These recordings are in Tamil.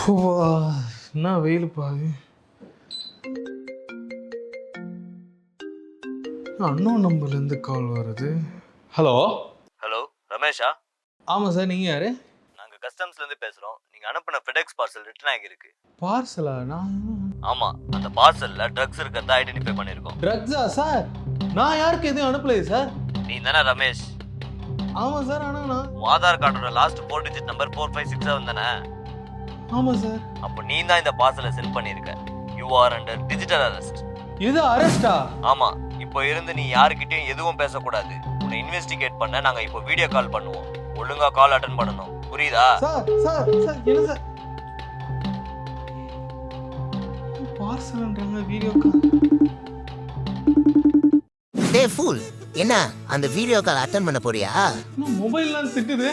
என்ன வெயில் பாது. அன்னோன் நம்பர்லேருந்து கால் வருது. ஹலோ ஹலோ ரமேஷா? ஆமாம் சார், நீங்கள் யார்? நாங்கள் கஸ்டம்ஸ்லேருந்து பேசுகிறோம். நீங்கள் அனுப்பின ஃபெடெக்ஸ் பார்சல் ரிட்டர்ன் ஆகியிருக்கு. பார்சலா? நான் ஆமாம், அந்த பார்சலில் ட்ரக்ஸ் இருக்கிறதா ஐடென்டிஃபை பண்ணியிருக்கோம். ட்ரக்ஸா சார்? நான் யாருக்கு எதுவும் அனுப்பலையே சார். நீ தானே ரமேஷ்? ஆமாம் சார், ஆனால் நான் உன் ஆதார் கார்டோட லாஸ்ட் 4 டிஜிட் நம்பர் 4567 தானே? ஆமாம் சார். அப்போ நீ தான் இந்த பார்சலை சென்ட் பண்ணியிருக்க. You are under digital arrest. இது அரெஸ்டா? ஆமாம், இப்போ இருந்து நீ யாருக்கிட்டையும் எதுவும் பேசக்கூடாது. உன்னை இன்வெஸ்டிகேட் பண்ண நாங்கள் இப்போ வீடியோ கால் பண்ணுவோம். ஒழுங்கா கால் அட்டன் பண்ணணும், புரியுதா? சார் சார் சார் என்ன சார் பார்சல்ன்றாங்க, வீடியோ கால். டேய் ஃபூல், என்ன அந்த வீடியோ கால் அட்டன் பண்ண போறியா? மொபைல்லாம் திட்டுது.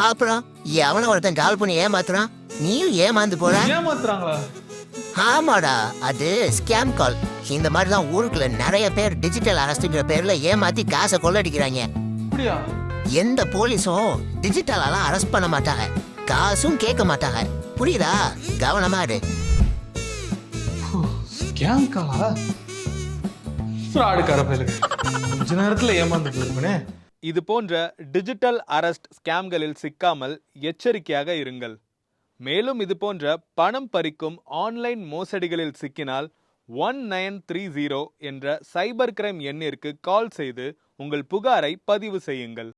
அப்புறம் எவன ஒருத்தன் கால் பண்ணி ஏமாத்துறான், நீயும் ஏமாந்து போற? ஏமாத்துறாங்களா? ஆமாடா, அது ஸ்கேம் கால். இந்த மாதிரி தான் ஊருக்குள்ள நிறைய பேர் டிஜிட்டல் அரெஸ்ட்ங்கிற பேர்ல ஏமாத்தி காசை கொள்ளடிக்கிறாங்க. அப்படியா? எந்த போலீஸும் டிஜிட்டலாலாம் அரெஸ்ட் பண்ண மாட்டாங்க, காசும் கேட்க மாட்டாங்க, புரியுதா? கவனமா இரு. ஸ்கேம் காலா? ஃப்ராடு கரப்பையிலுக்கு கொஞ்ச நேரத்தில் ஏமாந்து போயிருப்பேனே. இது போன்ற டிஜிட்டல் அரெஸ்ட் ஸ்கேம்களில் சிக்காமல் எச்சரிக்கையாக இருங்கள். மேலும் இது போன்ற பணம் பறிக்கும் ஆன்லைன் மோசடிகளில் சிக்கினால் 1930 என்ற சைபர் கிரைம் எண்ணிற்கு கால் செய்து உங்கள் புகாரை பதிவு செய்யுங்கள்.